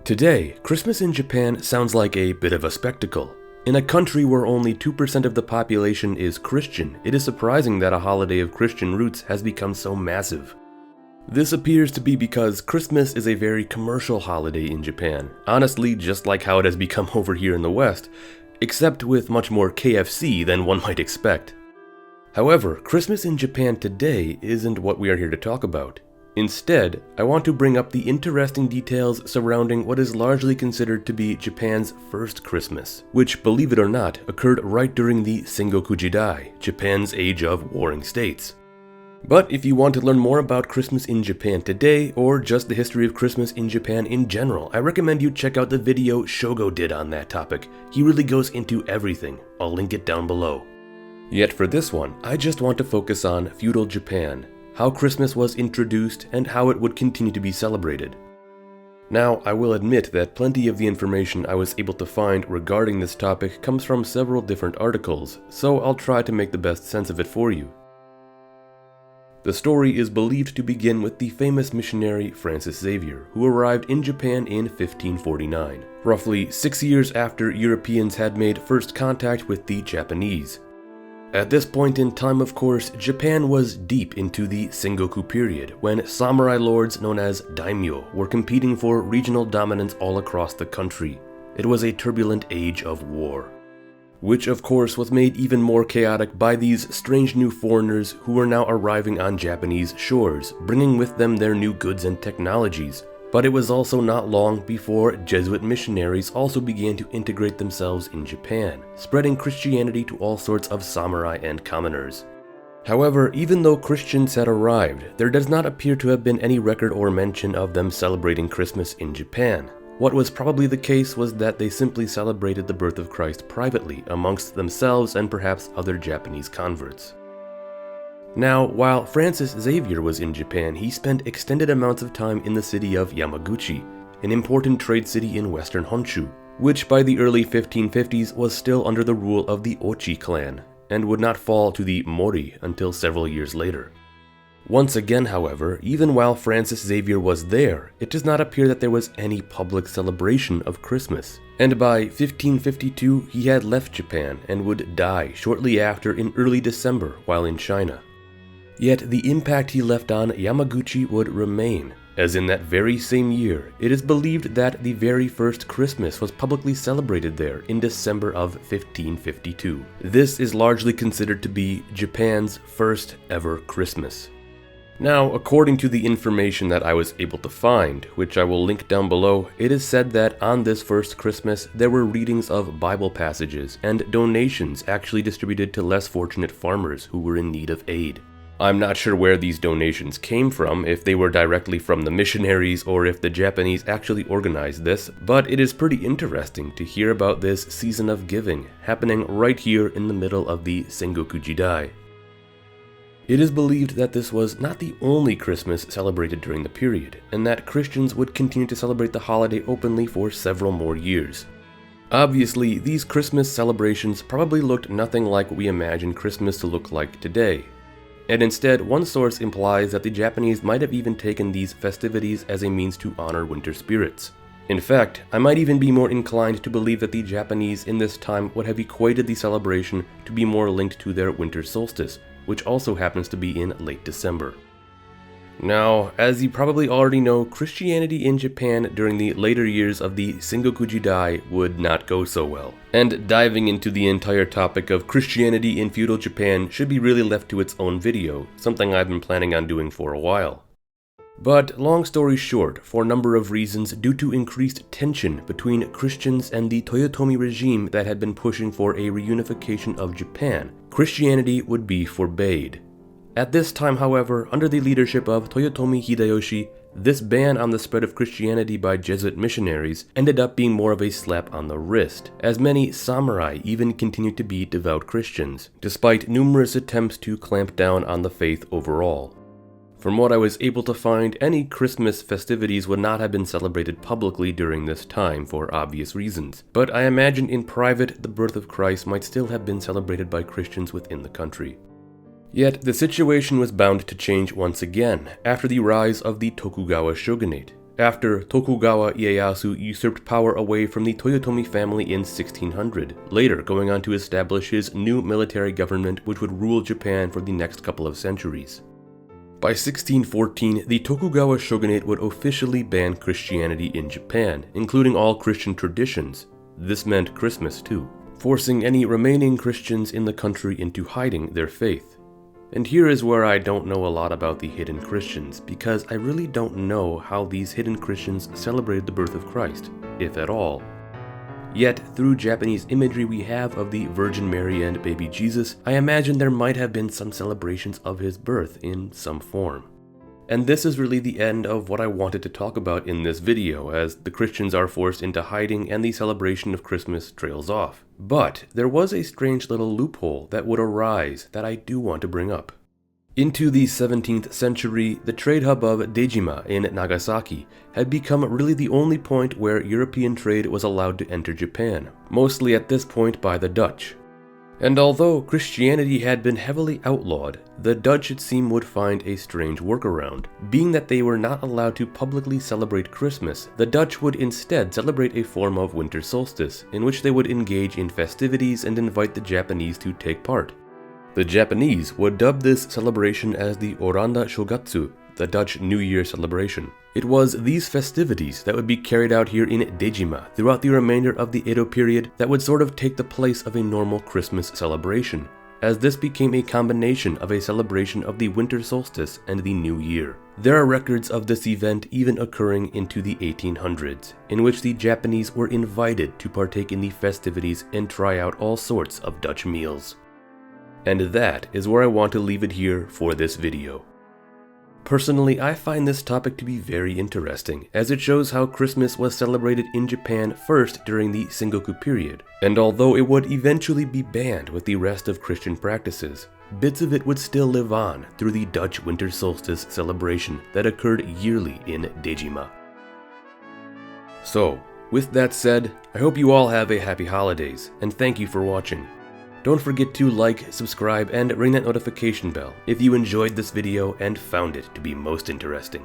Today, Christmas in Japan sounds like a bit of a spectacle. In a country where only 2% of the population is Christian, it is surprising that a holiday of Christian roots has become so massive. This appears to be because Christmas is a very commercial holiday in Japan, honestly just like how it has become over here in the West, except with much more KFC than one might expect. However, Christmas in Japan today isn't what we are here to talk about. Instead, I want to bring up the interesting details surrounding what is largely considered to be Japan's first Christmas, which, believe it or not, occurred right during the Sengoku Jidai, Japan's age of warring states. But if you want to learn more about Christmas in Japan today, or just the history of Christmas in Japan in general, I recommend you check out the video Shogo did on that topic. He really goes into everything. I'll link it down below. Yet for this one, I just want to focus on Feudal Japan, how Christmas was introduced, and how it would continue to be celebrated. Now, I will admit that plenty of the information I was able to find regarding this topic comes from several different articles, so I'll try to make the best sense of it for you. The story is believed to begin with the famous missionary Francis Xavier, who arrived in Japan in 1549, roughly 6 years after Europeans had made first contact with the Japanese. At this point in time, of course, Japan was deep into the Sengoku period, when samurai lords known as daimyo were competing for regional dominance all across the country. It was a turbulent age of war, which of course was made even more chaotic by these strange new foreigners who were now arriving on Japanese shores, bringing with them their new goods and technologies. But it was also not long before Jesuit missionaries also began to integrate themselves in Japan, spreading Christianity to all sorts of samurai and commoners. However, even though Christians had arrived, there does not appear to have been any record or mention of them celebrating Christmas in Japan. What was probably the case was that they simply celebrated the birth of Christ privately amongst themselves and perhaps other Japanese converts. Now, while Francis Xavier was in Japan, he spent extended amounts of time in the city of Yamaguchi, an important trade city in western Honshu, which by the early 1550s was still under the rule of the Ochi clan, and would not fall to the Mori until several years later. Once again, however, even while Francis Xavier was there, it does not appear that there was any public celebration of Christmas, and by 1552 he had left Japan and would die shortly after in early December while in China. Yet the impact he left on Yamaguchi would remain, as in that very same year, it is believed that the very first Christmas was publicly celebrated there in December of 1552. This is largely considered to be Japan's first ever Christmas. Now, according to the information that I was able to find, which I will link down below, it is said that on this first Christmas, there were readings of Bible passages and donations actually distributed to less fortunate farmers who were in need of aid. I'm not sure where these donations came from, if they were directly from the missionaries or if the Japanese actually organized this, but it is pretty interesting to hear about this season of giving happening right here in the middle of the Sengoku Jidai. It is believed that this was not the only Christmas celebrated during the period, and that Christians would continue to celebrate the holiday openly for several more years. Obviously, these Christmas celebrations probably looked nothing like what we imagine Christmas to look like today. And instead, one source implies that the Japanese might have even taken these festivities as a means to honor winter spirits. In fact, I might even be more inclined to believe that the Japanese in this time would have equated the celebration to be more linked to their winter solstice, which also happens to be in late December. Now, as you probably already know, Christianity in Japan during the later years of the Sengoku Jidai would not go so well. And diving into the entire topic of Christianity in feudal Japan should be really left to its own video, something I've been planning on doing for a while. But long story short, for a number of reasons due to increased tension between Christians and the Toyotomi regime that had been pushing for a reunification of Japan, Christianity would be forbade. At this time, however, under the leadership of Toyotomi Hideyoshi, this ban on the spread of Christianity by Jesuit missionaries ended up being more of a slap on the wrist, as many samurai even continued to be devout Christians, despite numerous attempts to clamp down on the faith overall. From what I was able to find, any Christmas festivities would not have been celebrated publicly during this time for obvious reasons, but I imagine in private the birth of Christ might still have been celebrated by Christians within the country. Yet the situation was bound to change once again after the rise of the Tokugawa shogunate, after Tokugawa Ieyasu usurped power away from the Toyotomi family in 1600, later going on to establish his new military government which would rule Japan for the next couple of centuries. By 1614, the Tokugawa shogunate would officially ban Christianity in Japan, including all Christian traditions. This meant Christmas too, forcing any remaining Christians in the country into hiding their faith. And here is where I don't know a lot about the hidden Christians, because I really don't know how these hidden Christians celebrated the birth of Christ, if at all. Yet, through Japanese imagery we have of the Virgin Mary and baby Jesus, I imagine there might have been some celebrations of his birth in some form. And this is really the end of what I wanted to talk about in this video, as the Christians are forced into hiding and the celebration of Christmas trails off. But there was a strange little loophole that would arise that I do want to bring up. Into the 17th century, the trade hub of Dejima in Nagasaki had become really the only point where European trade was allowed to enter Japan, mostly at this point by the Dutch. And although Christianity had been heavily outlawed, the Dutch, it seemed, would find a strange workaround. Being that they were not allowed to publicly celebrate Christmas, the Dutch would instead celebrate a form of winter solstice, in which they would engage in festivities and invite the Japanese to take part. The Japanese would dub this celebration as the Oranda Shogatsu, the Dutch New Year celebration. It was these festivities that would be carried out here in Dejima throughout the remainder of the Edo period that would sort of take the place of a normal Christmas celebration, as this became a combination of a celebration of the winter solstice and the New Year. There are records of this event even occurring into the 1800s, in which the Japanese were invited to partake in the festivities and try out all sorts of Dutch meals. And that is where I want to leave it here for this video. Personally, I find this topic to be very interesting, as it shows how Christmas was celebrated in Japan first during the Sengoku period, and although it would eventually be banned with the rest of Christian practices, bits of it would still live on through the Dutch winter solstice celebration that occurred yearly in Dejima. So, with that said, I hope you all have a happy holidays, and thank you for watching. Don't forget to like, subscribe, and ring that notification bell if you enjoyed this video and found it to be most interesting.